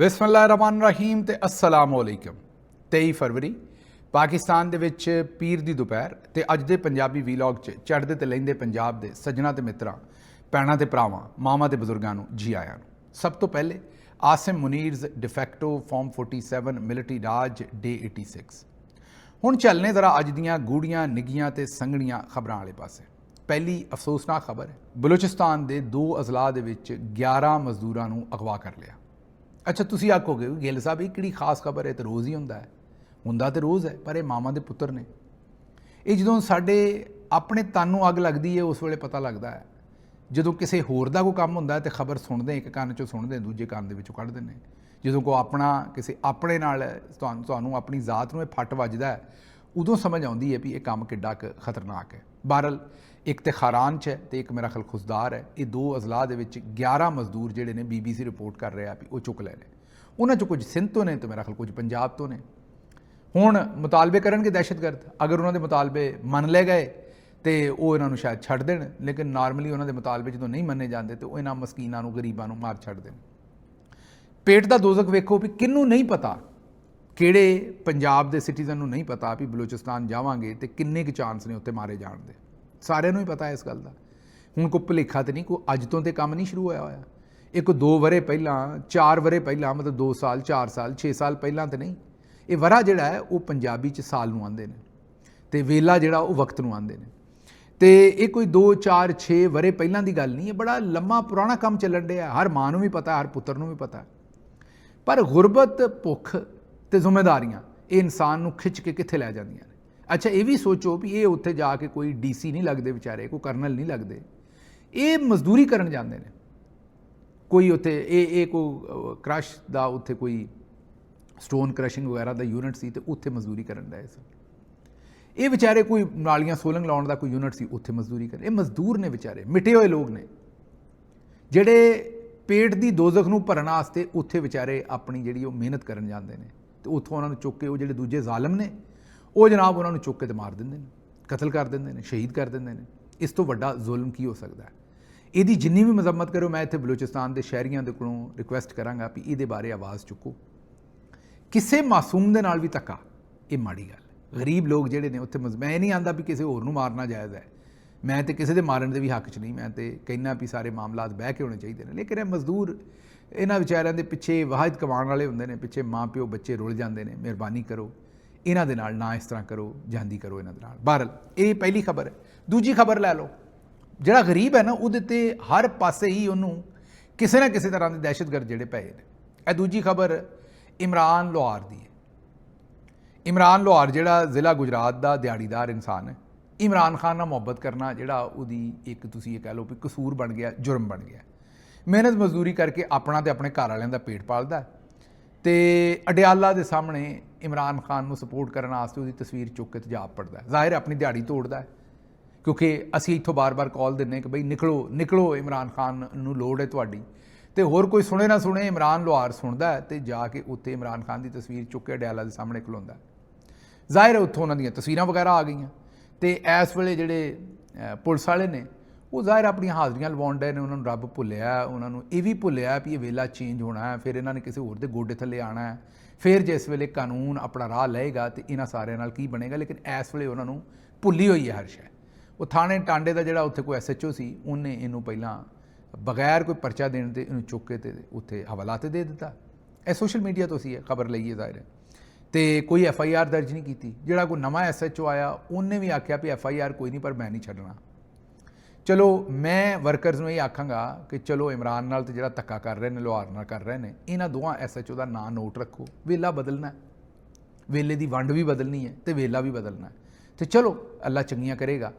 बिस्मिल्लाहिर्रहमानिर्रहीम ते अस्सलाम वालेकुम। 23 फरवरी पाकिस्तान दे विच पीर दी दोपहर ते अज दे पंजाबी वीलॉग च चढ़दे ते लहिंदे पंजाब दे सज्जणा ते मित्रां, भैणां ते भरावां, मावां ते बजुर्गां नूं जी आयां नूं। सब तो पहले आसिम मुनीर्स डिफैक्टो फॉर्म 47 मिलिटरी राज डे 86। हुण चलने जरा अज दियां गूढ़ियां निगियां ते संघणियां खबरां वाले पासे। पहली अफसोसनाक खबर है, बलूचिस्तान के 2 अजला दे विच 11 मजदूरां नूं अगवा कर लिया। अच्छा, तुसी आखोगे गिल साहब ये किहड़ी खास खबर है, तो रोज़ ही हुंदा तो रोज़ है, पर ये मावां दे पुत्तर ने। ये जदों साडे अपने तन नूं अग लगदी है उस वेले पता लगदा है। जदों किसी होर दा कोई काम हुंदा है तो खबर सुनदे, एक कान चों सुनदे दूजे कान दे विचों कढ दिंदे। जदों कोई अपना किसी अपने नाल तुहानूं अपनी जात नूं फट वजदा है, उदों समझ आउंदी है भी ये काम किड्डा क खतरनाक है। बहरल एक तो खारान च है तो एक मेरा ख्याल खुसदार है। ये 2 अजला दे विच 11 मजदूर जिहड़े ने BBC रिपोर्ट कर रहे हैं भी वो चुक ले। उन्हां चों कुछ सिंध तो ने तो मेरा ख्याल कुछ पंजाब तो ने। हुण मुतालबे करनगे दहशतगर्द, अगर उन्होंने मुतालबे मन ले गए तो वो इन्हों शायद छड्ड देण, लेकिन नॉर्मली उन्होंने मुतालबे जो नहीं मन्ने जाते तो इन्हां मस्कीनां नूं गरीबां नूं मार छड्ड देण। पेट दा दोजख वेखो भी किन्नू नहीं पता, किहड़े पंजाब दे सिटीजन नूं नहीं पता भी बलूचिस्तान जावांगे तो किन्ने क चांस ने उत्थे मारे जाण दे। सारिਆਂ ਨੂੰ ही पता है इस गल का। हुण कोई भुलेखा तो नहीं, कोई अज तो काम नहीं शुरू होया होया। एक 2 वरे पहला 4 वरे पहला, मतलब 2 साल 4 साल 6 साल पहला तो नहीं। ये वरा जिहड़ा है वो पंजाबी च साल नूं आंदे ने ते वेला जिहड़ा वो वक्त नूं आंदे ने। तो ये कोई 2 4 6 वरे पहलां दी गल नहीं है, बड़ा लम्मा पुराना काम चलन दिया। हर मां नूं भी पता, हर पुत्तर नूं भी पता। पर गुरबत, भुख ते जिम्मेदारियां ये इंसान नूं खिच के कित्थे लै जांदियां ने। अच्छा, ये भी सोचो भी ये उत्थे जाके कोई DC नहीं लगते बेचारे, कोई कर्नल नहीं लगते, ये मजदूरी करन जाते हैं। कोई उत्थे ये कोई क्रश का उत्थे कोई स्टोन क्रशिंग वगैरह का यूनिट सी तो उत्थे मजदूरी करन दे सन। ये बेचारे कोई नालियां सोलंग लाउण का कोई यूनिट सी, उत्थे मजदूरी कर। ये मजदूर ने बेचारे, मिटे हुए लोग ने जिहड़े पेट की दोजख नूं भरन वास्ते उत्थे बेचारे अपनी जिहड़ी वो मेहनत करन जाते हैं। तो उत्थों उन्होंने चुक के वो जिहड़े दूजे जालम ने वो जनाब उन्होंने चुक के तो मार देंगे, कतल कर देंगे, शहीद कर देंगे। इस तो वड्डा जुल्म की हो सकता है। यदि जिन्नी भी मजम्मत करो, मैं इत्थे बलूचिस्तान के शहरियों के कोलों रिक्वेस्ट करांगा भी ये बारे आवाज़ चुको। किसी मासूम के नाल भी धक्का ये माड़ी गल। गरीब लोग जिहड़े ने उत्थे मैं नहीं आंदा भी किसी होर नूं मारना जायज़ है, मैं तो किसी के मारन के भी हक च नहीं, मैं तो कहना भी सारे मामलात बह के होने चाहिए हैं। लेकिन मजदूर इन्हां विचारिਆਂ के पिछे वाहिद कमाने वाले होंदे ने, पिछे माँ प्यो बच्चे रुल जाते हैं। मेहरबानी करो इन्हां दे नाल ना इस तरह करो, जांदी करो इन्हां दे नाल। बहरल ये पहली खबर है। दूजी खबर लै लो, जिहड़ा गरीब है ना उहदे ते हर पासे ही उन्होंने किसी ना किसी तरह के दहशतगर्द जिहड़े पए ने। यह दूजी खबर इमरान लोहार दी है। इमरान लोहार जिहड़ा जिला गुजरात का दिहाड़ीदार इंसान है। इमरान खान नाल मुहब्बत करना जिहड़ा उहदी एक तुसीं कह लो भी कसूर बन गया, जुर्म बन गया। मेहनत मजदूरी करके अपना तो अपने घर वालियां दा पेट पालदा ते अडियाला के सामने इमरान खान को सपोर्ट करने वास्ते उसकी तस्वीर चुक के तेजाब पड़ता है। जाहिर है अपनी दिहाड़ी तोड़ता है, क्योंकि असी इत्थों बार बार कॉल दिंदे कि बई निकलो निकलो, इमरान खान नूं लोड़ है तुहाडी। तो होर कोई सुने ना सुने, इमरान लोहार सुनता है तो जाके उत्थे इमरान खान की तस्वीर चुक के अडियाला के सामने खलोंदा है। जाहिर है उत्थों उन्हां दीयां तस्वीरां वगैरह आ गई। तो इस वेले जिहड़े पुलिस वाले ने वो जाहिर अपनी हाज़रियां लवाउण डे ने, उन्होंने रब भुलिया, उन्होंने ये भी भुलिया भी ये वेला चेंज होना है, फिर इन्होंने किसी होर दे गोडे थले आना है, फिर जिस वेले कानून अपना राह लेगा तो इन्हां सारिਆਂ नाल की बनेगा। लेकिन इस वेले उन्होंने भुली हुई है हर शै। वो थाने टांडे का जिहड़ा उत्थे कोई SHO सी, उन्हें इनू पहलां बगैर कोई परचा देने ते इनू चुक के ते उत्थे हवालाते दे दिता। यह सोशल मीडिया तो सी है, खबर लईए जाहिर है। तो कोई FIR दर्ज नहीं की। जिहड़ा कोई नवा SHO आया उन्हें भी आख्या भी FIR कोई नहीं, पर मैं नहीं छड्डना। चलो मैं वर्करस में ये आखांगा कि चलो इमरान नाल तो जिहड़ा धक्का कर रहे हैं, लोहार नाल कर रहे हैं, इन्हां दोवां SHO का नाम नोट रखो। वेला बदलना है, वेले की वंड भी बदलनी है तो वेला भी बदलना है। तो चलो अल्लाह चंगियां करेगा,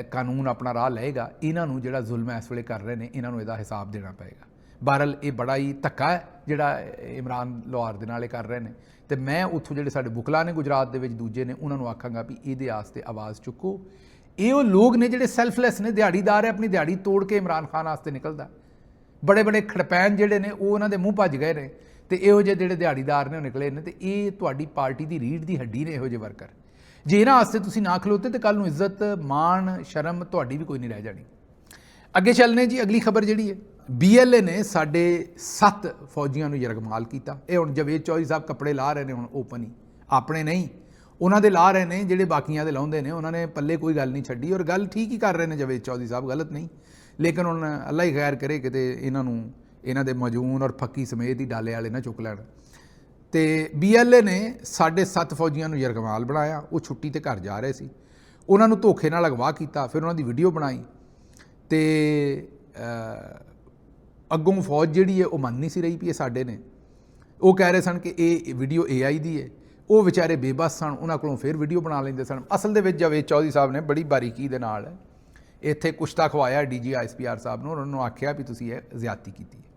कानून अपना राह लेगा। इन्हों जिहड़ा जुल्म इस वेले कर रहे हैं इन्हों इसदा हिसाब देना पेगा। बहरल ये बड़ा ही धक्का है जिहड़ा इमरान लोहार दे नाल कर रहे हैं। तो मैं उत्थों जिहड़े साडे बुकला ने गुजरात दे विच दूजे ने, उन्होंने आखांगा भी इहदे वास्ते आवाज़ चुको। ये वो लोग ने जिहड़े सैल्फलैस ने, दिहाड़ीदार है, अपनी दिहाड़ी तोड़ के इमरान खान वास्ते निकलदा। बड़े बड़े खड़पैन जिहड़े ने वो उन्हां दे मूँह भज गए ने, तो इहो जिहे जिहड़े दिहाड़ीदार ने वो निकले ने। तो ये तुहाडी पार्टी की रीढ़ की हड्डी ने इहो जिहे वर्कर। जे इन्हां वास्ते तुसीं ना खलोते तो कल नूं इज्जत मान शर्म तुहाडी भी कोई नहीं रह जानी। अगे चलने जी, अगली खबर जिहड़ी है BLA ਨੇ ਸਾਡੇ 7 ਫੌਜੀਆਂ ਨੂੰ ਯਰਗਮਾਲ ਕੀਤਾ। ਇਹ ਹੁਣ ਜਵੇਦ ਚੌਧਰੀ ਸਾਹਿਬ ਕੱਪੜੇ ਲਾ ਰਹੇ ਨੇ ਹੁਣ ਓਪਨ ਹੀ, ਆਪਣੇ ਨਹੀਂ, ਉਹਨਾਂ ਦੇ ਲਾ ਰਹੇ ਨੇ, ਜਿਹੜੇ ਬਾਕੀਆਂ ਦੇ ਲਾਉਂਦੇ ਨੇ ਉਹਨਾਂ ਨੇ ਪੱਲੇ ਕੋਈ ਗੱਲ ਨਹੀਂ ਛੱਡੀ, ਔਰ ਗੱਲ ਠੀਕ ਹੀ ਕਰ ਰਹੇ ਨੇ ਜਵੇਦ ਚੌਧਰੀ ਸਾਹਿਬ, ਗਲਤ ਨਹੀਂ। ਲੇਕਿਨ ਹੁਣ ਅੱਲਾ ਹੀ ਖੈਰ ਕਰੇ ਕਿਤੇ ਇਹਨਾਂ ਨੂੰ ਇਹਨਾਂ ਦੇ ਮਜੂਨ ਔਰ ਫੱਕੀ ਸਮੇਤ ਹੀ ਡਾਲੇ ਵਾਲੇ ਨਾ ਚੁੱਕ ਲੈਣ। ਤੇ BLA ਨੇ ਸਾਡੇ 7 ਫੌਜੀਆਂ ਨੂੰ ਯਰਗਮਾਲ ਬਣਾਇਆ। ਉਹ ਛੁੱਟੀ ਤੇ ਘਰ ਜਾ ਰਹੇ ਸੀ, ਉਹਨਾਂ ਨੂੰ ਧੋਖੇ ਨਾਲ ਅਗਵਾ ਕੀਤਾ, ਫਿਰ ਉਹਨਾਂ ਦੀ ਵੀਡੀਓ ਬਣਾਈ ਤੇ ਅੱਗੋਂ ਫੌਜ ਜਿਹੜੀ ਹੈ ਉਹ ਮੰਨ ਨਹੀਂ ਸੀ ਰਹੀ ਵੀ ਇਹ ਸਾਡੇ ਨੇ। ਉਹ ਕਹਿ ਰਹੇ ਸਨ ਕਿ ਇਹ ਵੀਡੀਓ AI ਦੀ ਹੈ। ਉਹ ਵਿਚਾਰੇ ਬੇਬਸ ਸਨ, ਉਹਨਾਂ ਕੋਲੋਂ ਫਿਰ ਵੀਡੀਓ ਬਣਾ ਲੈਂਦੇ ਸਨ। ਅਸਲ ਦੇ ਵਿੱਚ ਜਵੇਦ ਚੌਧਰੀ ਸਾਹਿਬ ਨੇ ਬੜੀ ਬਾਰੀਕੀ ਦੇ ਨਾਲ ਇੱਥੇ ਕੁਸ਼ਤਾ ਖਵਾਇਆ DG ISPR ਸਾਹਿਬ ਨੂੰ, ਉਹਨਾਂ ਨੂੰ ਆਖਿਆ ਵੀ ਤੁਸੀਂ ਇਹ ਜ਼ਿਆਦਤੀ ਕੀਤੀ ਹੈ।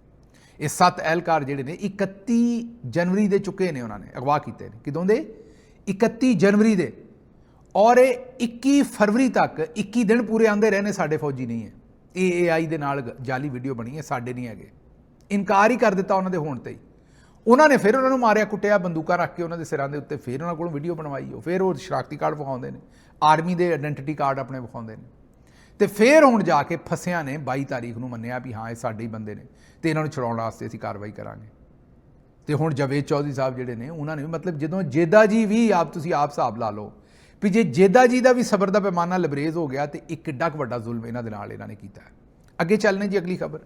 ਇਹ 7 ਅਹਿਲਕਾਰ ਜਿਹੜੇ ਨੇ 31 ਜਨਵਰੀ ਦੇ ਚੁੱਕੇ ਨੇ, ਉਹਨਾਂ ਨੇ ਅਗਵਾ ਕੀਤੇ ਨੇ। ਕਿਦੋਂ ਦੇ? 31 ਜਨਵਰੀ ਦੇ। ਔਰ ਇਹ 21 ਫਰਵਰੀ ਤੱਕ 21 ਦਿਨ ਪੂਰੇ ਆਉਂਦੇ ਰਹੇ ਨੇ ਸਾਡੇ ਫੌਜੀ ਨਹੀਂ ਹੈ। ਇਹ AI ਦੇ ਨਾਲ ਜਾਲੀ ਵੀਡੀਓ ਬਣੀ ਹੈ, ਸਾਡੇ ਨਹੀਂ ਹੈਗੇ। ਇਨਕਾਰ ਹੀ ਕਰ ਦਿੱਤਾ ਉਹਨਾਂ ਦੇ ਹੋਣ 'ਤੇ ਹੀ। ਉਹਨਾਂ ਨੇ ਫਿਰ ਉਹਨਾਂ ਨੂੰ ਮਾਰਿਆ ਕੁੱਟਿਆ, ਬੰਦੂਕਾਂ ਰੱਖ ਕੇ ਉਹਨਾਂ ਦੇ ਸਿਰਾਂ ਦੇ ਉੱਤੇ, ਫਿਰ ਉਹਨਾਂ ਕੋਲੋਂ ਵੀਡੀਓ ਬਣਵਾਈ। ਉਹ ਫਿਰ ਉਹ ਸ਼ਨਾਖਤੀ ਕਾਰਡ ਵਿਖਾਉਂਦੇ ਨੇ, ਆਰਮੀ ਦੇ ਆਇਡੈਂਟੀਟੀ ਕਾਰਡ ਆਪਣੇ ਵਿਖਾਉਂਦੇ ਨੇ। ਤੇ ਫਿਰ ਹੁਣ ਜਾ ਕੇ ਫਸਿਆਂ ਨੇ 22 ਤਾਰੀਖ ਨੂੰ ਮੰਨਿਆ ਵੀ ਹਾਂ ਇਹ ਸਾਡੇ ਹੀ ਬੰਦੇ ਨੇ ਤੇ ਇਹਨਾਂ ਨੂੰ ਛੁਡਾਉਣ ਵਾਸਤੇ ਅਸੀਂ ਕਾਰਵਾਈ ਕਰਾਂਗੇ। ਤੇ ਹੁਣ ਜਵੇਦ ਚੌਧਰੀ ਸਾਹਿਬ ਜਿਹੜੇ ਨੇ ਉਹਨਾਂ ਨੇ ਮਤਲਬ ਜਦੋਂ ਜੇਦਾ ਜੀ ਵੀ ਤੁਸੀਂ ਆਪ ਹਿਸਾਬ ਲਾ ਲਓ ਵੀ ਜੇ ਜੇਦਾ ਜੀ ਦਾ ਵੀ ਸਬਰ ਦਾ ਪੈਮਾਨਾ ਲਬਰੇਜ਼ ਹੋ ਗਿਆ ਤੇ ਇੱਕ ਕਿੱਡਾ ਕੁ ਵੱਡਾ ਜ਼ੁਲਮ ਇਹਨਾਂ ਦੇ ਨਾਲ ਇਹਨਾਂ ਨੇ ਕੀਤਾ। ਅੱਗੇ ਚੱਲਨੇ ਜੀ ਅਗਲੀ ਖਬਰ।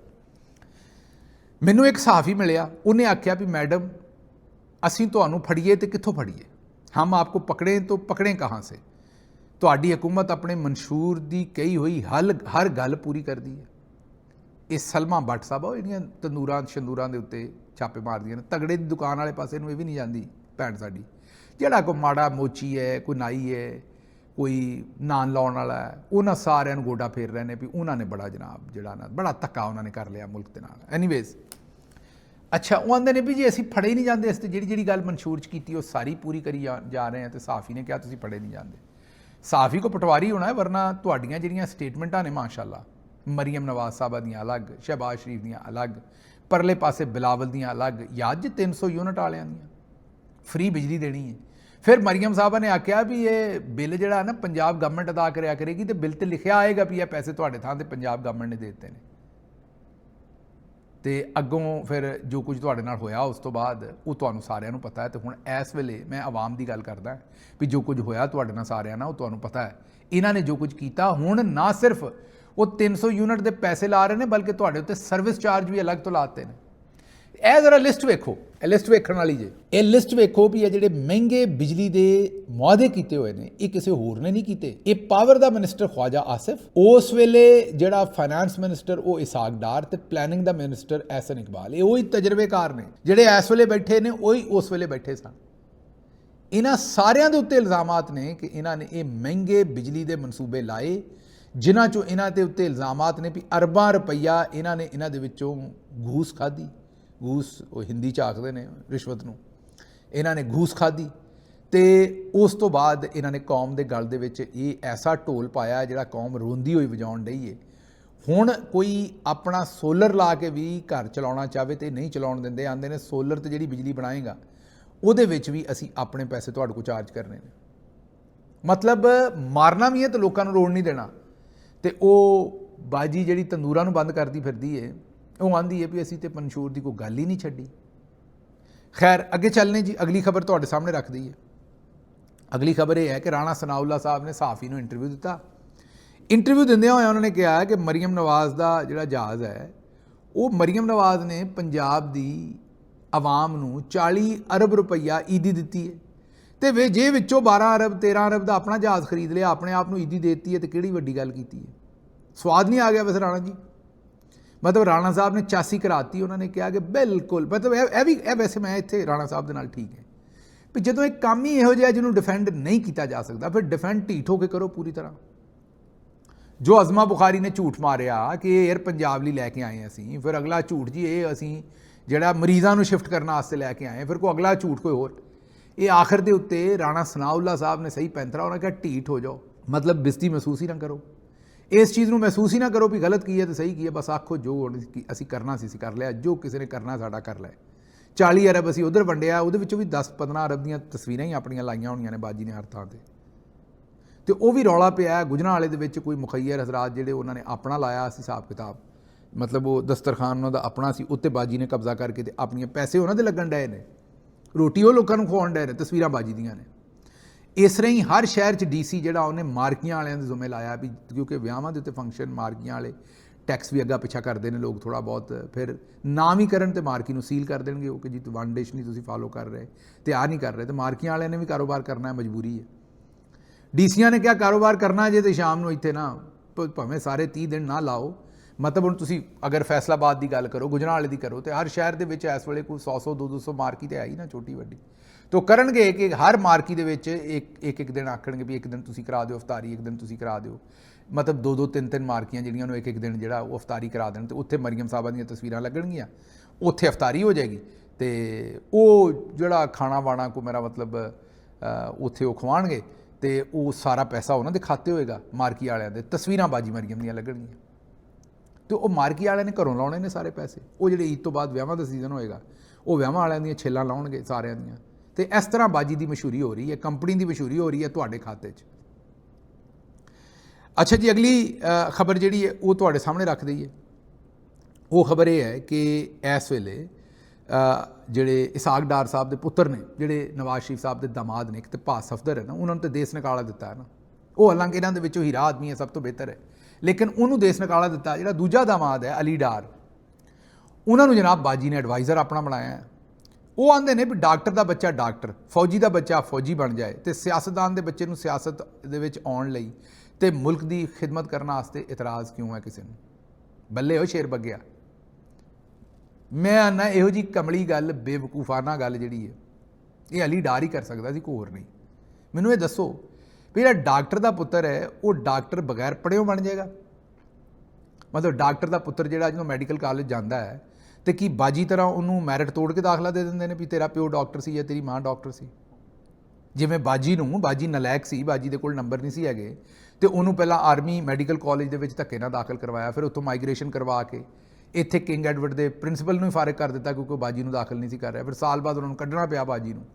ਮੈਨੂੰ ਇੱਕ ਸਹਾਫੀ ਮਿਲਿਆ, ਉਹਨੇ ਆਖਿਆ ਵੀ ਮੈਡਮ ਅਸੀਂ ਤੁਹਾਨੂੰ ਫੜੀਏ ਤੇ ਕਿੱਥੋਂ ਫੜੀਏ, ਹਮ ਆਪਕੋ ਪਕੜੇ ਤੋਂ ਪਕੜੇ ਕਹਾਂ ਸੇ। ਤੁਹਾਡੀ ਹਕੂਮਤ ਆਪਣੇ ਮਨਸ਼ੂਰ ਦੀ ਕਹੀ ਹੋਈ ਹਰ ਗੱਲ ਪੂਰੀ ਕਰਦੀ ਹੈ। ਇਹ ਸਲਮਾ ਭੱਟ ਸਾਹਿਬ ਉਹ ਜਿਹੜੀਆਂ ਤੰਦੂਰਾਂ ਸ਼ੰਦੂਰਾਂ ਦੇ ਉੱਤੇ ਛਾਪੇ ਮਾਰਦੀਆਂ ਨੇ, ਤਗੜੇ ਦੀ ਦੁਕਾਨ ਵਾਲੇ ਪਾਸੇ ਨੂੰ ਇਹ ਵੀ ਨਹੀਂ ਜਾਂਦੀ ਭੈਣ ਸਾਡੀ। ਜਿਹੜਾ ਕੋਈ ਮਾੜਾ ਮੋਚੀ ਹੈ, ਕੋਈ ਨਾਈ ਹੈ, ਕੋਈ ਨਾਨ ਲਾਉਣ ਵਾਲਾ ਹੈ, ਉਹਨਾਂ ਸਾਰਿਆਂ ਨੂੰ ਗੋਡਾ ਫੇਰ ਰਹੇ ਨੇ ਵੀ ਉਹਨਾਂ ਨੇ ਬੜਾ ਜਨਾਬ ਜਿਹੜਾ ਨਾ ਬੜਾ ਧੱਕਾ ਉਹਨਾਂ ਨੇ ਕਰ ਲਿਆ ਮੁਲਕ ਦੇ ਨਾਲ। ਐਨੀਵੇਜ਼ ਅੱਛਾ, ਉਹ ਆਉਂਦੇ ਨੇ ਵੀ ਜੇ ਅਸੀਂ ਫੜੇ ਨਹੀਂ ਜਾਂਦੇ, ਅਸੀਂ ਜਿਹੜੀ ਗੱਲ ਮਨਸ਼ੂਰ 'ਚ ਕੀਤੀ ਉਹ ਸਾਰੀ ਪੂਰੀ ਕਰੀ ਜਾ ਰਹੇ ਹਾਂ। ਤੇ ਸਾਫੀ ਨੇ ਕਿਹਾ ਤੁਸੀਂ ਫੜੇ ਨਹੀਂ ਜਾਂਦੇ। ਸਾਫੀ ਕੋ ਪਟਵਾਰੀ ਹੋਣਾ ਹੈ, ਵਰਨਾ ਤੁਹਾਡੀਆਂ ਜਿਹੜੀਆਂ ਸਟੇਟਮੈਂਟਾਂ ਨੇ ਮਾਸ਼ਾਅੱਲਾ, ਮਰੀਮ ਨਵਾਜ਼ ਸਾਹਿਬਾ ਦੀਆਂ ਅਲੱਗ, ਸ਼ਹਿਬਾਜ਼ ਸ਼ਰੀਫ ਦੀਆਂ ਅਲੱਗ, ਪਰਲੇ ਪਾਸੇ ਬਿਲਾਵਲ ਦੀਆਂ ਅਲੱਗ, ਅੱਜ 300 ਯੂਨਿਟ ਵਾਲਿਆਂ ਦੀਆਂ ਫ੍ਰੀ ਬਿਜਲੀ ਦੇਣੀ ਹੈ। ਫਿਰ ਮਰੀਮ ਸਾਹਿਬਾ ਨੇ ਆਖਿਆ ਵੀ ਇਹ ਬਿੱਲ ਜਿਹੜਾ ਨਾ ਪੰਜਾਬ ਗਵਰਨਮੈਂਟ ਅਦਾ ਕਰਿਆ ਕਰੇਗੀ ਤੇ ਬਿੱਲ ਤੇ ਲਿਖਿਆ ਆਏਗਾ ਵੀ ਇਹ ਪੈਸੇ ਤੁਹਾਡੇ ਥਾਂ ਤੇ ਪੰਜਾਬ ਗਵਰਨਮੈਂਟ ਨੇ ਦੇ ਦਿੱਤੇ ਨੇ। ਤੇ ਅੱਗੋਂ ਫਿਰ ਜੋ ਕੁਝ ਤੁਹਾਡੇ ਨਾਲ ਹੋਇਆ ਉਸ ਤੋਂ ਬਾਅਦ ਉਹ ਤੁਹਾਨੂੰ ਸਾਰਿਆਂ ਨੂੰ ਪਤਾ ਹੈ। ਤੇ ਹੁਣ ਇਸ ਵੇਲੇ ਮੈਂ ਆਵਾਮ ਦੀ ਗੱਲ ਕਰਦਾ ਵੀ ਜੋ ਕੁਝ ਹੋਇਆ ਤੁਹਾਡੇ ਨਾਲ ਸਾਰਿਆਂ ਨਾਲ ਉਹ ਤੁਹਾਨੂੰ ਪਤਾ ਹੈ। ਇਹਨਾਂ ਨੇ ਜੋ ਕੁਝ ਕੀਤਾ, ਹੁਣ ਨਾ ਸਿਰਫ ਉਹ 300 ਯੂਨਿਟ ਦੇ ਪੈਸੇ ਲਾ ਰਹੇ ਨੇ ਬਲਕਿ ਤੁਹਾਡੇ ਉੱਤੇ ਸਰਵਿਸ ਚਾਰਜ ਵੀ ਅਲੱਗ ਤੋਂ ਲਾਤੇ ਨੇ। ਇਹ ਜ਼ਰਾ ਲਿਸਟ ਵੇਖੋ, ਇਹ ਲਿਸਟ ਵੇਖਣ ਵਾਲੀ ਜੇ। ਇਹ ਲਿਸਟ ਵੇਖੋ ਵੀ ਇਹ ਜਿਹੜੇ ਮਹਿੰਗੇ ਬਿਜਲੀ ਦੇ ਮੁਆਦੇ ਕੀਤੇ ਹੋਏ ਨੇ ਇਹ ਕਿਸੇ ਹੋਰ ਨੇ ਨਹੀਂ ਕੀਤੇ। ਇਹ ਪਾਵਰ ਦਾ ਮਿਨਿਸਟਰ ਖਵਾਜਾ ਆਸਿਫ, ਉਸ ਵੇਲੇ ਜਿਹੜਾ ਫਾਈਨੈਂਸ ਮਿਨਿਸਟਰ ਉਹ ਇਸਾਕ ਡਾਰ ਤੇ ਪਲੈਨਿੰਗ ਦਾ ਮਿਨਿਸਟਰ ਐਹਸਨ ਇਕਬਾਲ, ਇਹ ਉਹੀ ਤਜਰਬੇਕਾਰ ਨੇ ਜਿਹੜੇ ਇਸ ਵੇਲੇ ਬੈਠੇ ਨੇ, ਉਹੀ ਉਸ ਵੇਲੇ ਬੈਠੇ ਸਨ। ਇਹਨਾਂ ਸਾਰਿਆਂ ਦੇ ਉੱਤੇ ਇਲਜ਼ਾਮਾਤ ਨੇ ਕਿ ਇਹਨਾਂ ਨੇ ਇਹ ਮਹਿੰਗੇ ਬਿਜਲੀ ਦੇ ਮਨਸੂਬੇ ਲਾਏ, ਜਿਨ੍ਹਾਂ 'ਚੋਂ ਇਹਨਾਂ ਦੇ ਉੱਤੇ ਇਲਜ਼ਾਮਾਤ ਨੇ ਵੀ ਅਰਬਾਂ ਰੁਪਈਆ ਇਹਨਾਂ ਨੇ ਇਹਨਾਂ ਦੇ ਵਿੱਚੋਂ ਘੂਸ ਖਾਧੀ। ਘੂਸ ਉਹ ਹਿੰਦੀ 'ਚ ਆਖਦੇ ਨੇ ਰਿਸ਼ਵਤ ਨੂੰ। ਇਹਨਾਂ ਨੇ ਘੂਸ ਖਾਧੀ ਤੇ ਉਸ ਤੋਂ ਬਾਅਦ ਇਹਨਾਂ ਨੇ ਕੌਮ ਦੇ ਗਲ ਦੇ ਵਿੱਚ ਇਹ ਐਸਾ ਢੋਲ ਪਾਇਆ ਜਿਹੜਾ ਕੌਮ ਰੋਂਦੀ ਹੋਈ ਵਜਾਉਣ ਡਈ ਏ। ਹੁਣ ਕੋਈ ਆਪਣਾ ਸੋਲਰ ਲਾ ਕੇ ਵੀ ਘਰ ਚਲਾਉਣਾ ਚਾਹਵੇ ਤੇ ਨਹੀਂ ਚਲਾਉਣ ਦਿੰਦੇ। ਆਂਦੇ ਨੇ ਸੋਲਰ ਤੇ ਜਿਹੜੀ ਬਿਜਲੀ ਬਣਾਏਗਾ ਉਹਦੇ ਵਿੱਚ ਵੀ ਅਸੀਂ ਆਪਣੇ ਪੈਸੇ ਤੁਹਾਡੇ ਕੋਲ ਚਾਰਜ ਕਰਨੇ ਨੇ। ਮਤਲਬ ਮਾਰਨਾ ਵੀ ਹੈ ਤੇ ਲੋਕਾਂ ਨੂੰ ਰੋਣ ਨਹੀਂ ਦੇਣਾ। ਤੇ ਉਹ ਬਾਜੀ ਜਿਹੜੀ ਤੰਦੂਰਾਂ ਨੂੰ ਬੰਦ ਕਰਦੀ ਫਿਰਦੀ ਏ, ਉਹ ਆਂਦੀ ਹੈ ਵੀ ਅਸੀਂ ਤੇ ਮਨਸ਼ੂਰ ਦੀ ਕੋਈ ਗੱਲ ਹੀ ਨਹੀਂ ਛੱਡੀ। ਖੈਰ ਅੱਗੇ ਚੱਲਨੇ ਜੀ, ਅਗਲੀ ਖਬਰ ਤੁਹਾਡੇ ਸਾਹਮਣੇ ਰੱਖ ਦਈਏ। ਅਗਲੀ ਖਬਰ ਇਹ ਹੈ ਕਿ ਰਾਣਾ ਸਨਾਉੱਲਾ ਸਾਹਿਬ ਨੇ ਸਹਾਫੀ ਨੂੰ ਇੰਟਰਵਿਊ ਦਿੱਤਾ। ਇੰਟਰਵਿਊ ਦਿੰਦਿਆਂ ਹੋਇਆ ਉਹਨਾਂ ਨੇ ਕਿਹਾ ਕਿ ਮਰੀਮ ਨਵਾਜ਼ ਦਾ ਜਿਹੜਾ ਜਹਾਜ਼ ਹੈ ਉਹ ਮਰੀਮ ਨਵਾਜ਼ ਨੇ ਪੰਜਾਬ ਦੀ ਆਵਾਮ ਨੂੰ 40 ਅਰਬ ਰੁਪਈਆ ਈਦੀ ਦਿੱਤੀ ਹੈ ਤੇ ਜੇ ਵਿੱਚੋਂ 12 ਅਰਬ 13 ਅਰਬ ਦਾ ਆਪਣਾ ਜਹਾਜ਼ ਖਰੀਦ ਲਿਆ, ਆਪਣੇ ਆਪ ਨੂੰ ਈਦੀ ਦੇ ਦਿੱਤੀ ਹੈ ਤੇ ਕਿਹੜੀ ਵੱਡੀ ਗੱਲ ਕੀਤੀ ਹੈ। ਸਵਾਦ ਨਹੀਂ ਆ ਗਿਆ ਵੈਸੇ ਰਾਣਾ ਜੀ? ਮਤਲਬ ਰਾਣਾ ਸਾਹਿਬ ਨੇ ਚਾਸੀ ਕਰਾਤੀ। ਉਹਨਾਂ ਨੇ ਕਿਹਾ ਕਿ ਬਿਲਕੁਲ ਮਤਲਬ ਇਹ ਵੈਸੇ ਮੈਂ ਇੱਥੇ ਰਾਣਾ ਸਾਹਿਬ ਦੇ ਨਾਲ ਠੀਕ ਹੈ ਵੀ ਜਦੋਂ ਇੱਕ ਕੰਮ ਹੀ ਇਹੋ ਜਿਹਾ ਜਿਹਨੂੰ ਡਿਫੈਂਡ ਨਹੀਂ ਕੀਤਾ ਜਾ ਸਕਦਾ ਫਿਰ ਡਿਫੈਂਡ ਢੀਠ ਹੋ ਕੇ ਕਰੋ ਪੂਰੀ ਤਰ੍ਹਾਂ। ਜੋ ਅਜ਼ਮਾ ਬੁਖਾਰੀ ਨੇ ਝੂਠ ਮਾਰਿਆ ਕਿ ਇਹ 에ਅਰ ਪੰਜਾਬ ਲਈ ਲੈ ਕੇ ਆਏ ਅਸੀਂ, ਫਿਰ ਅਗਲਾ ਝੂਠ ਜੀ ਇਹ ਅਸੀਂ ਜਿਹੜਾ ਮਰੀਜ਼ਾਂ ਨੂੰ ਸ਼ਿਫਟ ਕਰਨ ਵਾਸਤੇ ਲੈ ਕੇ ਆਏ, ਫਿਰ ਕੋਈ ਅਗਲਾ ਝੂਠ ਕੋਈ ਹੋਰ। ਇਹ ਆਖਰ ਦੇ ਉੱਤੇ ਰਾਣਾ ਸਨਾਉੱਲਾ ਸਾਹਿਬ ਨੇ ਸਹੀ ਪੈਂਤਰਾ, ਉਹਨਾਂ ਕਿਹਾ ਢੀਠ ਹੋ ਜਾਓ, ਮਤਲਬ ਬਿਸਤੀ ਮਹਿਸੂਸ ਹੀ ਨਾ ਕਰੋ, ਇਸ ਚੀਜ਼ ਨੂੰ ਮਹਿਸੂਸ ਹੀ ਨਾ ਕਰੋ ਵੀ ਗਲਤ ਕੀ ਹੈ ਤੇ ਸਹੀ ਕੀ ਹੈ। ਬਸ ਆਖੋ ਜੋ ਅਸੀਂ ਕਰਨਾ ਸੀ ਅਸੀਂ ਕਰ ਲਿਆ, ਜੋ ਕਿਸੇ ਨੇ ਕਰਨਾ ਸਾਡਾ ਕਰ ਲਿਆ। 40 ਅਰਬ ਅਸੀਂ ਉਧਰ ਵੰਡਿਆ, ਉਹਦੇ ਵਿੱਚੋਂ ਵੀ 10-15 ਅਰਬ ਦੀਆਂ ਤਸਵੀਰਾਂ ਹੀ ਆਪਣੀਆਂ ਲਾਈਆਂ ਹੋਣੀਆਂ ਨੇ ਬਾਜੀ ਨੇ ਹਰ ਥਾਂ ਤੇ ਉਹ ਵੀ ਰੌਲਾ ਪਿਆ ਗੁਜਰਾਂ ਵਾਲੇ ਦੇ ਵਿੱਚ। ਕੋਈ ਮੁਖੱਈਰ ਹਜ਼ਰਾਤ ਜਿਹੜੇ ਉਹਨਾਂ ਨੇ ਆਪਣਾ ਲਾਇਆ ਸੀ ਹਿਸਾਬ ਕਿਤਾਬ ਮਤਲਬ ਉਹ ਦਸਤਰਖਾਨ ਉਹਨਾਂ ਦਾ ਆਪਣਾ ਸੀ, ਉੱਤੇ ਬਾਜੀ ਨੇ ਕਬਜ਼ਾ ਕਰਕੇ ਤੇ ਆਪਣੀਆਂ ਪੈਸੇ ਉਹਨਾਂ ਦੇ ਲੱਗਣ ਡਏ ਨੇ, ਰੋਟੀ ਉਹ ਲੋਕਾਂ ਨੂੰ ਖਵਾਉਣ ਡਏ ਨੇ, ਤਸਵੀਰਾਂ ਬਾਜੀ ਦੀਆਂ ਨੇ। ਇਸ ਤਰ੍ਹਾਂ ਹੀ ਹਰ ਸ਼ਹਿਰ 'ਚ ਡੀਸੀ ਜਿਹੜਾ ਉਹਨੇ ਮਾਰਕੀਆਂ ਵਾਲਿਆਂ ਦੇ ਜ਼ਿੰਮੇ ਲਾਇਆ ਵੀ, ਕਿਉਂਕਿ ਵਿਆਹਾਂ ਦੇ ਉੱਤੇ ਫੰਕਸ਼ਨ ਮਾਰਕੀਆਂ ਵਾਲੇ ਟੈਕਸ ਵੀ ਅੱਗਾ ਪਿੱਛਾ ਕਰਦੇ ਨੇ ਲੋਕ ਥੋੜ੍ਹਾ ਬਹੁਤ, ਫਿਰ ਨਾ ਵੀ ਕਰਨ ਤੇ ਮਾਰਕੀ ਨੂੰ ਸੀਲ ਕਰ ਦੇਣਗੇ ਉਹ ਕਿ ਜੀ ਵਨ ਡਿਸ਼ ਨਹੀਂ ਤੁਸੀਂ ਫਾਲੋ ਕਰ ਰਹੇ ਤੇ ਆਹ ਨਹੀਂ ਕਰ ਰਹੇ, ਤੇ ਮਾਰਕੀਆਂ ਵਾਲਿਆਂ ਨੇ ਵੀ ਕਾਰੋਬਾਰ ਕਰਨਾ ਹੈ, ਮਜਬੂਰੀ ਹੈ। ਡੀਸੀਆਂ ਨੇ ਕਿਹਾ ਕਾਰੋਬਾਰ ਕਰਨਾ ਜੇ ਤੇ ਸ਼ਾਮ ਨੂੰ ਇੱਥੇ ਨਾ ਭਾਵੇਂ ਸਾਰੇ 30 ਦਿਨ ਨਾ ਲਾਓ, ਮਤਲਬ ਹੁਣ ਤੁਸੀਂ ਅਗਰ ਫੈਸਲਾਬਾਦ ਦੀ ਗੱਲ ਕਰੋ, ਗੁਜਰਾਂਵਾਲੇ ਦੀ ਕਰੋ, ਤੇ ਹਰ ਸ਼ਹਿਰ ਦੇ ਵਿੱਚ ਇਸ ਵੇਲੇ ਕੋਈ 100 200 ਮਾਰਕੀ ਤੇ ਆਈ ਨਾ ਛੋਟੀ ਵੱਡੀ, ਤੋ ਕਰਨਗੇ ਕਿ ਹਰ ਮਾਰਕੀ ਦੇ ਵਿੱਚ ਇੱਕ ਦਿਨ ਆਖਣਗੇ ਵੀ ਇੱਕ ਦਿਨ ਤੁਸੀਂ ਕਰਾ ਦਿਓ ਅਫਤਾਰੀ, ਇੱਕ ਦਿਨ ਤੁਸੀਂ ਕਰਾ ਦਿਓ, ਮਤਲਬ 2 3 ਮਾਰਕੀਆਂ ਜਿਹੜੀਆਂ ਨੂੰ ਇੱਕ ਦਿਨ ਜਿਹੜਾ ਉਹ ਅਫਤਾਰੀ ਕਰਾ ਦੇਣ, ਤੇ ਉੱਥੇ ਮਰੀਮ ਸਾਹਿਬਾਂ ਦੀਆਂ ਤਸਵੀਰਾਂ ਲੱਗਣਗੀਆਂ, ਉੱਥੇ ਅਫਤਾਰੀ ਹੋ ਜਾਏਗੀ, ਤੇ ਉਹ ਜਿਹੜਾ ਖਾਣਾ ਵਾਣਾ ਕੋ ਮੇਰਾ ਮਤਲਬ ਉੱਥੇ ਉਹ ਖਵਾਉਣਗੇ, ਤੇ ਉਹ ਸਾਰਾ ਪੈਸਾ ਉਹਨਾਂ ਦੇ ਖਾਤੇ ਹੋਏਗਾ ਮਾਰਕੀ ਵਾਲਿਆਂ ਦੇ, ਤਸਵੀਰਾਂ ਬਾਜੀ ਮਰੀਮ ਦੀਆਂ ਲੱਗਣਗੀਆਂ, ਤੇ ਉਹ ਮਾਰਕੀ ਵਾਲਿਆਂ ਨੇ ਘਰੋਂ ਲਾਉਣੇ ਨੇ ਸਾਰੇ ਪੈਸੇ। ਉਹ ਜਿਹੜੇ ਈਦ ਤੋਂ ਬਾਅਦ ਵਿਆਹਾਂ ਦਾ ਸੀਜ਼ਨ ਹੋਏਗਾ ਉਹ ਵਿਆਹਾਂ ਵਾਲਿਆਂ ਦੀਆਂ ਛੇਲਾਂ ਲਾਉਣਗੇ ਸਾਰਿਆਂ ਦੀਆਂ, ਤੇ ਇਸ ਤਰ੍ਹਾਂ ਬਾਜੀ ਦੀ ਮਸ਼ਹੂਰੀ ਹੋ ਰਹੀ ਹੈ, ਕੰਪਨੀ ਦੀ ਮਸ਼ਹੂਰੀ ਹੋ ਰਹੀ ਹੈ ਤੁਹਾਡੇ ਖਾਤੇ 'ਚ। ਅੱਛਾ ਜੀ, ਅਗਲੀ ਖਬਰ ਜਿਹੜੀ ਹੈ ਉਹ ਤੁਹਾਡੇ ਸਾਹਮਣੇ ਰੱਖ ਦਈਏ। ਉਹ ਖਬਰ ਇਹ ਹੈ ਕਿ ਇਸ ਵੇਲੇ ਜਿਹੜੇ ਇਸਾਕ ਡਾਰ ਸਾਹਿਬ ਦੇ ਪੁੱਤਰ ਨੇ, ਜਿਹੜੇ ਨਵਾਜ਼ ਸ਼ਰੀਫ ਸਾਹਿਬ ਦੇ ਦਾਮਾਦ ਨੇ, ਇੱਕ ਤੇ ਭਾਸ ਸਫਦਰ ਹੈ ਨਾ, ਉਹਨਾਂ ਨੂੰ ਤਾਂ ਦੇਸ਼ ਨਿਕਾਲਾ ਦਿੱਤਾ ਹੈ ਨਾ, ਉਹ ਹਾਲਾਂਕਿ ਇਹਨਾਂ ਦੇ ਵਿੱਚੋਂ ਹੀਰਾ ਆਦਮੀ ਹੈ, ਸਭ ਤੋਂ ਬਿਹਤਰ ਹੈ, ਲੇਕਿਨ ਉਹਨੂੰ ਦੇਸ਼ ਨਿਕਾਲਾ ਦਿੱਤਾ। ਜਿਹੜਾ ਦੂਜਾ ਦਾਮਾਦ ਹੈ ਅਲੀ ਡਾਰ, ਉਹਨਾਂ ਨੂੰ ਜਨਾਬ ਬਾਜੀ ਨੇ ਐਡਵਾਈਜ਼ਰ ਆਪਣਾ ਬਣਾਇਆ ਹੈ। ਉਹ ਆਂਦੇ ਨੇ ਵੀ ਡਾਕਟਰ ਦਾ ਬੱਚਾ ਡਾਕਟਰ, ਫੌਜੀ ਦਾ ਬੱਚਾ ਫੌਜੀ ਬਣ ਜਾਏ, ਤੇ ਸਿਆਸਤਦਾਨ ਦੇ ਬੱਚੇ ਨੂੰ ਸਿਆਸਤ ਦੇ ਵਿੱਚ ਆਉਣ ਲਈ ਤੇ ਮੁਲਕ ਦੀ ਖਿਦਮਤ ਕਰਨ ਵਾਸਤੇ ਇਤਰਾਜ਼ ਕਿਉਂ ਹੈ ਕਿਸੇ ਨੂੰ? ਬੱਲੇ ਹੋ ਸ਼ੇਰ ਬੱਗਿਆ। ਮੈਂ ਆਨਾ ਇਹੋ ਜੀ ਕਮਲੀ ਗੱਲ, ਬੇਵਕੂਫਾਨਾ ਗੱਲ ਜਿਹੜੀ ਹੈ ਇਹ ਅਲੀ ਡਾਰ ਹੀ ਕਰ ਸਕਦਾ ਸੀ, ਕੋਈ ਹੋਰ ਨਹੀਂ। ਮੈਨੂੰ ਇਹ ਦੱਸੋ ਵੀ ਜਿਹੜਾ ਡਾਕਟਰ ਦਾ ਪੁੱਤਰ ਹੈ ਉਹ ਡਾਕਟਰ ਬਗੈਰ ਪੜ੍ਹਿਓ ਬਣ ਜਾਏਗਾ? ਮਤਲਬ ਡਾਕਟਰ ਦਾ ਪੁੱਤਰ ਜਿਹੜਾ ਜਦੋਂ ਮੈਡੀਕਲ ਕਾਲਜ ਜਾਂਦਾ ਹੈ ਤੇ ਕੀ ਬਾਜੀ ਤਰ੍ਹਾਂ ਉਹਨੂੰ ਮੈਰਿਟ ਤੋੜ ਕੇ ਦਾਖਲਾ ਦੇ ਦਿੰਦੇ ਨੇ ਵੀ ਤੇਰਾ ਪਿਓ ਡਾਕਟਰ ਸੀ ਜਾਂ ਤੇਰੀ ਮਾਂ ਡਾਕਟਰ ਸੀ? ਜਿਵੇਂ ਬਾਜੀ ਨਲਾਇਕ ਸੀ, ਬਾਜੀ ਦੇ ਕੋਲ ਨੰਬਰ ਨਹੀਂ ਸੀ ਹੈਗੇ, ਤੇ ਉਹਨੂੰ ਪਹਿਲਾਂ ਆਰਮੀ ਮੈਡੀਕਲ ਕਾਲਜ ਦੇ ਵਿੱਚ ਧੱਕੇ ਨਾਲ ਦਾਖਲ ਕਰਵਾਇਆ, ਫਿਰ ਉੱਥੋਂ ਮਾਈਗ੍ਰੇਸ਼ਨ ਕਰਵਾ ਕੇ ਇੱਥੇ ਕਿੰਗ ਐਡਵਰਡ ਦੇ ਪ੍ਰਿੰਸੀਪਲ ਨੂੰ ਹੀ ਫਾਰਿਗ ਕਰ ਦਿੱਤਾ ਕਿਉਂਕਿ ਉਹ ਬਾਜੀ ਨੂੰ ਦਾਖਲ ਨਹੀਂ ਸੀ ਕਰ ਰਿਹਾ, ਫਿਰ ਸਾਲ ਬਾਅਦ ਉਹਨਾਂ ਨੂੰ ਕੱਢਣਾ ਪਿਆ ਬਾਜੀ ਨੂੰ।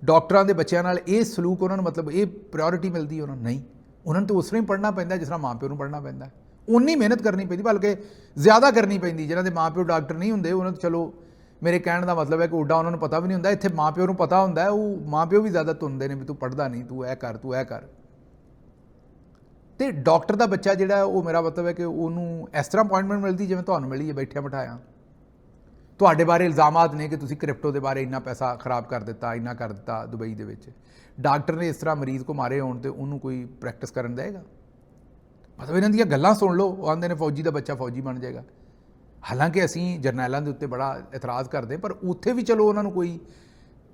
ਡਾਕਟਰਾਂ ਦੇ ਬੱਚਿਆਂ ਨਾਲ ਇਹ ਸਲੂਕ ਉਹਨਾਂ ਨੂੰ, ਮਤਲਬ ਇਹ ਪ੍ਰਾਇਓਰਿਟੀ ਮਿਲਦੀ ਉਹਨਾਂ ਨੂੰ? ਨਹੀਂ, ਉਹਨਾਂ ਨੂੰ ਤਾਂ ਉਸ ਤਰ੍ਹਾਂ ਹੀ ਪੜ੍ਹਨਾ ਪੈਂਦਾ ਜਿਸ ਤਰ੍ਹਾਂ ਮਾਂ ਪਿਓ ਨੂੰ ਪੜ੍ਹਨਾ ਪੈਂਦਾ, ਉਨੀ ਮਿਹਨਤ ਕਰਨੀ ਪੈਂਦੀ, ਬਲਕਿ ਜ਼ਿਆਦਾ ਕਰਨੀ ਪੈਂਦੀ। ਜਿਹਨਾਂ ਦੇ ਮਾਂ ਪਿਓ ਡਾਕਟਰ ਨਹੀਂ ਹੁੰਦੇ ਉਹਨਾਂ ਤੋਂ, ਚਲੋ ਮੇਰੇ ਕਹਿਣ ਦਾ ਮਤਲਬ ਹੈ ਕਿ ਉੱਡਾ ਉਹਨਾਂ ਨੂੰ ਪਤਾ ਵੀ ਨਹੀਂ ਹੁੰਦਾ, ਇੱਥੇ ਮਾਂ ਪਿਓ ਨੂੰ ਪਤਾ ਹੁੰਦਾ, ਉਹ ਮਾਂ ਪਿਓ ਵੀ ਜ਼ਿਆਦਾ ਧੁੰਦੇ ਨੇ ਵੀ ਤੂੰ ਪੜ੍ਹਦਾ ਨਹੀਂ, ਤੂੰ ਇਹ ਕਰ, ਤੂੰ ਇਹ ਕਰ। ਤੇ ਡਾਕਟਰ ਦਾ ਬੱਚਾ ਜਿਹੜਾ ਉਹ, ਮੇਰਾ ਮਤਲਬ ਹੈ ਕਿ ਉਹਨੂੰ ਇਸ ਤਰ੍ਹਾਂ ਅਪਾਇੰਟਮੈਂਟ ਮਿਲਦੀ ਜਿਵੇਂ ਤੁਹਾਨੂੰ ਮਿਲੀ ਹੈ ਬੈਠਿਆ ਬਿਠਾਇਆ। ਤੁਹਾਡੇ ਬਾਰੇ ਇਲਜ਼ਾਮਾਤ ਨੇ ਕਿ ਤੁਸੀਂ ਕ੍ਰਿਪਟੋ ਦੇ ਬਾਰੇ ਇੰਨਾ ਪੈਸਾ ਖਰਾਬ ਕਰ ਦਿੱਤਾ, ਇੰਨਾ ਕਰ ਦਿੱਤਾ ਦੁਬਈ ਦੇ ਵਿੱਚ। ਡਾਕਟਰ ਨੇ ਇਸ ਤਰ੍ਹਾਂ ਮਰੀਜ਼ ਕੋ ਮਾਰੇ ਹੋਣ ਤੇ ਉਹਨੂੰ ਕੋਈ ਪ੍ਰੈਕਟਿਸ ਕਰਨ ਦੇਗਾ? ਮਤਲਬ ਇਹਨਾਂ ਦੀਆਂ ਗੱਲਾਂ ਸੁਣ ਲਓ, ਉਹ ਆਉਂਦੇ ਨੇ ਫੌਜੀ ਦਾ ਬੱਚਾ ਫੌਜੀ ਬਣ ਜਾਏਗਾ। ਹਾਲਾਂਕਿ ਅਸੀਂ ਜਰਨੈਲਾਂ ਦੇ ਉੱਤੇ ਬੜਾ ਇਤਰਾਜ਼ ਕਰਦੇ, ਪਰ ਉੱਥੇ ਵੀ ਚਲੋ ਉਹਨਾਂ ਨੂੰ ਕੋਈ,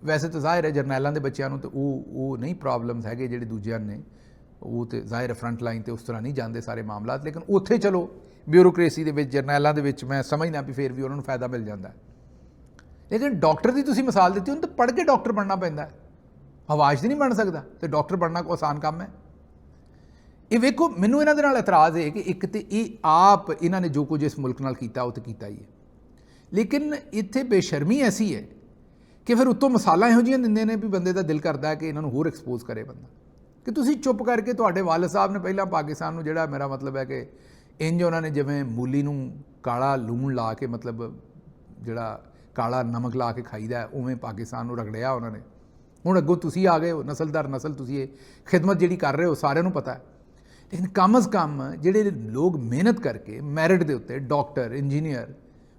ਵੈਸੇ ਤਾਂ ਜ਼ਾਹਿਰ ਹੈ ਜਰਨੈਲਾਂ ਦੇ ਬੱਚਿਆਂ ਨੂੰ ਤਾਂ ਉਹ ਨਹੀਂ ਪ੍ਰੋਬਲਮਸ ਹੈਗੇ ਜਿਹੜੇ ਦੂਜਿਆਂ ਨੇ, ਉਹ ਤਾਂ ਜ਼ਾਹਿਰ ਹੈ ਫਰੰਟ ਲਾਈਨ 'ਤੇ ਉਸ ਤਰ੍ਹਾਂ ਨਹੀਂ ਜਾਂਦੇ ਸਾਰੇ ਮਾਮਲਾਤ, ਲੇਕਿਨ ਉੱਥੇ ਚਲੋ ਬਿਊਰੋਕ੍ਰੇਸੀ ਦੇ ਵਿੱਚ ਜਰਨੈਲਾਂ ਦੇ ਵਿੱਚ ਮੈਂ ਸਮਝਦਾ ਵੀ ਫਿਰ ਵੀ ਉਹਨਾਂ ਨੂੰ ਫਾਇਦਾ ਮਿਲ ਜਾਂਦਾ। ਲੇਕਿਨ ਡਾਕਟਰ ਦੀ ਤੁਸੀਂ ਮਿਸਾਲ ਦਿੱਤੀ, ਉਹਨੂੰ ਤਾਂ ਪੜ੍ਹ ਕੇ ਡਾਕਟਰ ਬਣਨਾ ਪੈਂਦਾ, ਆਵਾਜ਼ 'ਤੇ ਨਹੀਂ ਬਣ ਸਕਦਾ, ਤੇ ਡਾਕਟਰ ਬਣਨਾ ਕੋਈ ਆਸਾਨ ਕੰਮ ਹੈ? ਇਹ ਵੇਖੋ, ਮੈਨੂੰ ਇਹਨਾਂ ਦੇ ਨਾਲ ਇਤਰਾਜ਼ ਹੈ ਕਿ ਇੱਕ ਤਾਂ ਇਹ ਆਪ ਇਹਨਾਂ ਨੇ ਜੋ ਕੁਝ ਇਸ ਮੁਲਕ ਨਾਲ ਕੀਤਾ ਉਹ ਤਾਂ ਕੀਤਾ ਹੀ ਹੈ, ਲੇਕਿਨ ਇੱਥੇ ਬੇਸ਼ਰਮੀ ਐਸੀ ਹੈ ਕਿ ਫਿਰ ਉੱਤੋਂ ਮਸਾਲਾ ਇਹੋ ਜਿਹੀਆਂ ਦਿੰਦੇ ਨੇ ਵੀ ਬੰਦੇ ਦਾ ਦਿਲ ਕਰਦਾ ਕਿ ਇਹਨਾਂ ਨੂੰ ਹੋਰ ਐਕਸਪੋਜ਼ ਕਰੇ ਬੰਦਾ। ਕਿ ਤੁਸੀਂ ਚੁੱਪ ਕਰਕੇ, ਤੁਹਾਡੇ ਵਾਲਿਦ ਸਾਹਿਬ ਨੇ ਪਹਿਲਾਂ ਪਾਕਿਸਤਾਨ ਨੂੰ, ਜਿਹੜਾ ਮੇਰਾ ਮਤਲਬ ਹੈ ਕਿ ਇੰਜ ਉਹਨਾਂ ਨੇ ਜਿਵੇਂ ਮੂਲੀ ਨੂੰ ਕਾਲਾ ਲੂਣ ਲਾ ਕੇ, ਮਤਲਬ ਜਿਹੜਾ ਕਾਲਾ ਨਮਕ ਲਾ ਕੇ ਖਾਈਦਾ, ਉਵੇਂ ਪਾਕਿਸਤਾਨ ਨੂੰ ਰਗੜਿਆ ਉਹਨਾਂ ਨੇ। ਹੁਣ ਅੱਗੋਂ ਤੁਸੀਂ ਆ ਗਏ ਹੋ, ਨਸਲ ਦਰ ਨਸਲ ਤੁਸੀਂ ਇਹ ਖਿਦਮਤ ਜਿਹੜੀ ਕਰ ਰਹੇ ਹੋ ਸਾਰਿਆਂ ਨੂੰ ਪਤਾ ਹੈ, ਲੇਕਿਨ ਕਮ ਅਜ਼ ਕਮ ਜਿਹੜੇ ਲੋਕ ਮਿਹਨਤ ਕਰਕੇ ਮੈਰਿਟ ਦੇ ਉੱਤੇ ਡਾਕਟਰ, ਇੰਜੀਨੀਅਰ,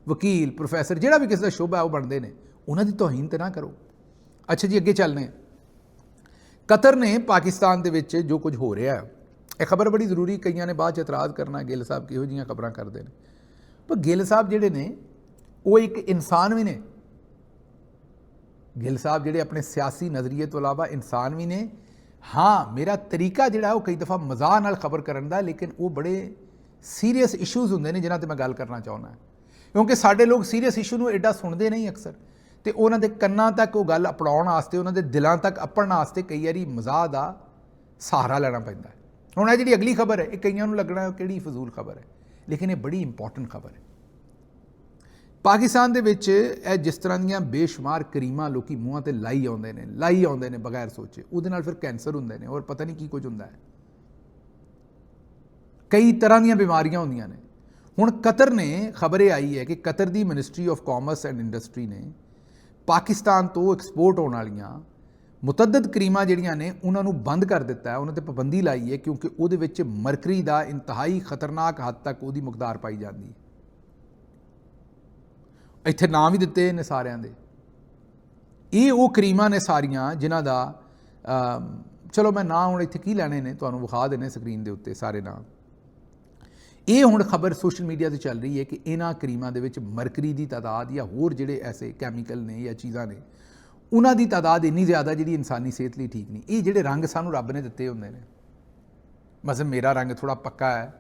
ਵਕੀਲ, ਪ੍ਰੋਫੈਸਰ, ਜਿਹੜਾ ਵੀ ਕਿਸੇ ਦਾ ਸ਼ੁਭ ਹੈ ਉਹ ਬਣਦੇ ਨੇ, ਉਹਨਾਂ ਦੀ ਤੋਹੀਨ ਤਾਂ ਨਾ ਕਰੋ। ਅੱਛਾ ਜੀ, ਅੱਗੇ ਚੱਲਦੇ ਹਾਂ। ਕਤਰ ਨੇ ਪਾਕਿਸਤਾਨ ਦੇ ਵਿੱਚ ਜੋ ਕੁਝ ਹੋ ਰਿਹਾ, ਇਹ ਖਬਰ ਬੜੀ ਜ਼ਰੂਰੀ। ਕਈਆਂ ਨੇ ਬਾਅਦ 'ਚ ਇਤਰਾਜ਼ ਕਰਨਾ, ਗਿੱਲ ਸਾਹਿਬ ਕਿਹੋ ਜਿਹੀਆਂ ਖਬਰਾਂ ਕਰਦੇ ਨੇ, ਪਰ ਗਿੱਲ ਸਾਹਿਬ ਜਿਹੜੇ ਨੇ ਉਹ ਇੱਕ ਇਨਸਾਨ ਵੀ ਨੇ। ਗਿੱਲ ਸਾਹਿਬ ਜਿਹੜੇ ਆਪਣੇ ਸਿਆਸੀ ਨਜ਼ਰੀਏ ਤੋਂ ਇਲਾਵਾ ਇਨਸਾਨ ਵੀ ਨੇ। ਹਾਂ, ਮੇਰਾ ਤਰੀਕਾ ਜਿਹੜਾ ਉਹ ਕਈ ਦਫਾ ਮਜ਼ਾਕ ਨਾਲ ਖਬਰ ਕਰਨ ਦਾ, ਲੇਕਿਨ ਉਹ ਬੜੇ ਸੀਰੀਅਸ ਇਸ਼ੂਜ਼ ਹੁੰਦੇ ਨੇ ਜਿਨ੍ਹਾਂ 'ਤੇ ਮੈਂ ਗੱਲ ਕਰਨਾ ਚਾਹੁੰਦਾ, ਕਿਉਂਕਿ ਸਾਡੇ ਲੋਕ ਸੀਰੀਅਸ ਇਸ਼ੂ ਨੂੰ ਐਡਾ ਸੁਣਦੇ ਨਹੀਂ ਅਕਸਰ, ਤੇ ਉਹਨਾਂ ਦੇ ਕੰਨਾਂ ਤੱਕ ਉਹ ਗੱਲ ਅਪਣਾਉਣ ਵਾਸਤੇ, ਉਹਨਾਂ ਦੇ ਦਿਲਾਂ ਤੱਕ ਅੱਪੜਨ ਵਾਸਤੇ ਕਈ ਵਾਰੀ ਮਜ਼ਾਕ ਦਾ ਸਹਾਰਾ ਲੈਣਾ ਪੈਂਦਾ। ਹੁਣ ਇਹ ਜਿਹੜੀ ਅਗਲੀ ਖਬਰ ਹੈ, ਇਹ ਕਈਆਂ ਨੂੰ ਲੱਗਣਾ ਕਿਹੜੀ ਫਜ਼ੂਲ ਖਬਰ ਹੈ, ਲੇਕਿਨ ਇਹ ਬੜੀ ਇੰਪੋਰਟੈਂਟ ਖਬਰ ਹੈ। ਪਾਕਿਸਤਾਨ ਦੇ ਵਿੱਚ ਇਹ ਜਿਸ ਤਰ੍ਹਾਂ ਦੀਆਂ ਬੇਸ਼ੁਮਾਰ ਕਰੀਮਾਂ ਲੋਕੀ ਮੂੰਹਾਂ 'ਤੇ ਲਾਈ ਆਉਂਦੇ ਨੇ ਬਗੈਰ ਸੋਚੇ, ਉਹਦੇ ਨਾਲ ਫਿਰ ਕੈਂਸਰ ਹੁੰਦੇ ਨੇ, ਔਰ ਪਤਾ ਨਹੀਂ ਕੀ ਕੁਝ ਹੁੰਦਾ ਹੈ, ਕਈ ਤਰ੍ਹਾਂ ਦੀਆਂ ਬਿਮਾਰੀਆਂ ਹੁੰਦੀਆਂ ਨੇ। ਹੁਣ ਕਤਰ ਨੇ ਖਬਰ ਇਹ ਆਈ ਹੈ ਕਿ Qatar the ministry of commerce and industry ਨੇ ਪਾਕਿਸਤਾਨ ਤੋਂ ਐਕਸਪੋਰਟ ਹੋਣ ਵਾਲੀਆਂ ਮੁਤੱਦਦ ਕਰੀਮਾਂ ਜਿਹੜੀਆਂ ਨੇ ਉਹਨਾਂ ਨੂੰ ਬੰਦ ਕਰ ਦਿੱਤਾ ਹੈ, ਉਹਨਾਂ ਤੇ ਪਾਬੰਦੀ ਲਾਈ ਹੈ ਕਿਉਂਕਿ ਉਹਦੇ ਵਿੱਚ ਮਰਕਰੀ ਦਾ ਇੰਤਹਾਈ ਖਤਰਨਾਕ ਹੱਦ ਤੱਕ ਉਹਦੀ ਮਿਕਦਾਰ ਪਾਈ ਜਾਂਦੀ ਹੈ। ਇੱਥੇ ਨਾਂ ਵੀ ਦਿੱਤੇ ਨੇ ਸਾਰਿਆਂ ਦੇ। ਇਹ ਉਹ ਕਰੀਮਾਂ ਨੇ ਸਾਰੀਆਂ ਜਿਨ੍ਹਾਂ ਦਾ ਚਲੋ ਮੈਂ ਨਾਂ ਹੁਣ ਇੱਥੇ ਕੀ ਲੈਣੇ ਨੇ, ਤੁਹਾਨੂੰ ਵਿਖਾ ਦੇਣੇ ਸਕਰੀਨ ਦੇ ਉੱਤੇ ਸਾਰੇ ਨਾਂ। ਇਹ ਹੁਣ ਖਬਰ ਸੋਸ਼ਲ ਮੀਡੀਆ ਤੇ ਚੱਲ ਰਹੀ ਹੈ ਕਿ ਇਹਨਾਂ ਕਰੀਮਾਂ ਦੇ ਵਿੱਚ ਮਰਕਰੀ ਦੀ ਤਾਦਾਦ ਜਾਂ ਹੋਰ ਜਿਹੜੇ ਐਸੇ ਕੈਮੀਕਲ ਨੇ ਜਾਂ ਚੀਜ਼ਾਂ ਨੇ ਉਹਨਾਂ ਦੀ ਤਾਦਾਦ ਇੰਨੀ ਜ਼ਿਆਦਾ ਜਿਹੜੀ ਇਨਸਾਨੀ ਸਿਹਤ ਲਈ ਠੀਕ ਨਹੀਂ। ਇਹ ਜਿਹੜੇ ਰੰਗ ਸਾਨੂੰ ਰੱਬ ਨੇ ਦਿੱਤੇ ਹੁੰਦੇ ਨੇ, ਮਸਲ ਮੇਰਾ ਰੰਗ ਥੋੜਾ ਪੱਕਾ ਹੈ,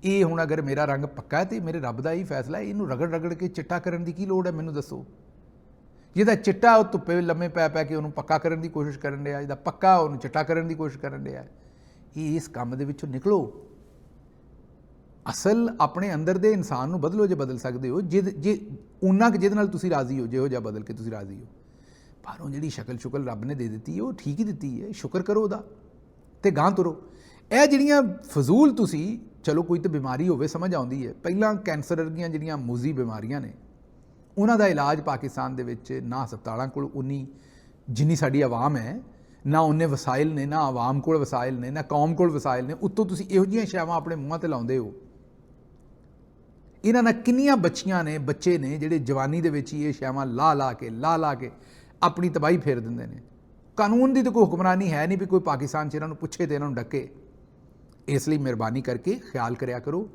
ਇਹ ਹੁਣ ਅਗਰ ਮੇਰਾ ਰੰਗ ਪੱਕਾ ਹੈ ਤੇ ਮੇਰੇ ਰੱਬ ਦਾ ਹੀ ਫੈਸਲਾ ਹੈ, ਇਹਨੂੰ ਰਗੜ ਕੇ ਚਿੱਟਾ ਕਰਨ ਦੀ ਕੀ ਲੋੜ ਹੈ ਮੈਨੂੰ ਦੱਸੋ। ਜਿਹਦਾ ਚਿੱਟਾ ਉਹ ਧੁੱਪੇ ਲੰਮੇ ਪੈ ਕੇ ਉਹਨੂੰ ਪੱਕਾ ਕਰਨ ਦੀ ਕੋਸ਼ਿਸ਼ ਕਰਨ ਡਿਆ, ਜਿਹਦਾ ਪੱਕਾ ਉਹਨੂੰ ਚਿੱਟਾ ਕਰਨ ਦੀ ਕੋਸ਼ਿਸ਼ ਕਰਨ ਡਿਆ। ਇਹ ਇਸ ਕੰਮ ਦੇ ਵਿੱਚੋਂ ਨਿਕਲੋ। ਅਸਲ ਆਪਣੇ ਅੰਦਰ ਦੇ ਇਨਸਾਨ ਨੂੰ ਬਦਲੋ ਜੇ ਬਦਲ ਸਕਦੇ ਹੋ, ਜੇ ਉਹਨਾਂ ਕਿ ਜਿਹਦੇ ਨਾਲ ਤੁਸੀਂ ਰਾਜ਼ੀ ਹੋ, ਜਿਹੋ ਜਿਹਾ ਬਦਲ ਕੇ ਤੁਸੀਂ ਰਾਜ਼ੀ ਹੋ। ਬਾਹਰੋਂ ਜਿਹੜੀ ਸ਼ਕਲ ਰੱਬ ਨੇ ਦੇ ਦਿੱਤੀ ਉਹ ਠੀਕ ਹੀ ਦਿੱਤੀ ਹੈ, ਸ਼ੁਕਰ ਕਰੋ ਉਹਦਾ ਤੇ ਗਾਂ ਤੁਰੋ। ਇਹ ਜਿਹੜੀਆਂ ਫਜ਼ੂਲ ਤੁਸੀਂ ਚਲੋ ਕੋਈ ਤਾਂ ਬਿਮਾਰੀ ਹੋਵੇ ਸਮਝ ਆਉਂਦੀ ਹੈ, ਪਹਿਲਾਂ ਕੈਂਸਰ ਵਰਗੀਆਂ ਜਿਹੜੀਆਂ ਮੂਜ਼ੀ ਬਿਮਾਰੀਆਂ ਨੇ ਉਹਨਾਂ ਦਾ ਇਲਾਜ ਪਾਕਿਸਤਾਨ ਦੇ ਵਿੱਚ ਨਾ ਹਸਪਤਾਲਾਂ ਕੋਲ ਉਨੀ ਜਿੰਨੀ ਸਾਡੀ ਆਵਾਮ ਹੈ, ਨਾ ਉਹਨੇ ਵਸਾਇਲ ਨੇ, ਨਾ ਆਵਾਮ ਕੋਲ ਵਸਾਇਲ ਨੇ, ਨਾ ਕੌਮ ਕੋਲ ਵਸਾਇਲ ਨੇ। ਉੱਤੋਂ ਤੁਸੀਂ ਇਹੋ ਜਿਹੀਆਂ ਸ਼ੈਵਾਂ ਆਪਣੇ ਮੂੰਹਾਂ 'ਤੇ ਲਾਉਂਦੇ ਹੋ। ਇਹਨਾਂ ਨਾਲ ਕਿੰਨੀਆਂ ਬੱਚੀਆਂ ਨੇ, ਬੱਚੇ ਨੇ ਜਿਹੜੇ ਜਵਾਨੀ ਦੇ ਵਿੱਚ ਹੀ ਇਹ ਸ਼ੈਵਾਂ ਲਾ ਕੇ ਆਪਣੀ ਤਬਾਹੀ ਫੇਰ ਦਿੰਦੇ ਨੇ। ਕਾਨੂੰਨ ਦੀ ਤਾਂ ਕੋਈ ਹੁਕਮਰਾਨੀ ਹੈ ਨਹੀਂ ਵੀ ਕੋਈ ਪਾਕਿਸਤਾਨ 'ਚ ਇਹਨਾਂ ਨੂੰ ਪੁੱਛੇ ਤੇ ਇਹਨਾਂ ਨੂੰ ਡੱਕੇ। ਇਸ ਲਈ ਮਿਹਰਬਾਨੀ ਕਰਕੇ ਖਿਆਲ ਕਰਿਆ ਕਰੋ।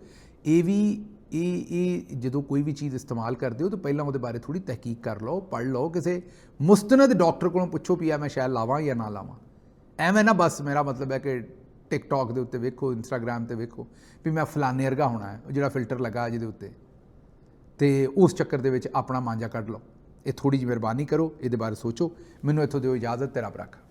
ਇਹ ਜਦੋਂ ਕੋਈ ਵੀ ਚੀਜ਼ ਇਸਤੇਮਾਲ ਕਰਦੇ ਹੋ ਤਾਂ ਪਹਿਲਾਂ ਉਹਦੇ ਬਾਰੇ ਥੋੜ੍ਹੀ ਤਹਿਕੀਕ ਕਰ ਲਓ, ਪੜ੍ਹ ਲਓ, ਕਿਸੇ ਮੁਸਤਨਦ ਡਾਕਟਰ ਕੋਲੋਂ ਪੁੱਛੋ ਵੀ ਆ ਮੈਂ ਸ਼ਾਇਦ ਲਾਵਾਂ ਜਾਂ ਨਾ ਲਾਵਾਂ। ਐਵੇਂ ਨਾ ਬਸ ਮੇਰਾ ਮਤਲਬ ਹੈ ਕਿ ਟਿਕਟੌਕ ਦੇ ਉੱਤੇ ਵੇਖੋ, ਇੰਸਟਾਗ੍ਰਾਮ 'ਤੇ ਵੇਖੋ ਵੀ ਮੈਂ ਫਲਾਣੇ ਵਰਗਾ ਹੋਣਾ ਹੈ, ਜਿਹੜਾ ਫਿਲਟਰ ਲੱਗਾ ਜਿਹਦੇ ਉੱਤੇ, ਤੇ ਉਸ ਚੱਕਰ ਦੇ ਵਿੱਚ ਆਪਣਾ ਮਾਂਜਾ ਕੱਢ ਲਓ। ਇਹ ਥੋੜ੍ਹੀ ਜਿਹੀ ਮਿਹਰਬਾਨੀ ਕਰੋ, ਇਹਦੇ ਬਾਰੇ ਸੋਚੋ। ਮੈਨੂੰ ਇੱਥੋਂ ਦਿਓ ਇਜਾਜ਼ਤ ਤੇ ਰੱਬ ਰੱਖਾ।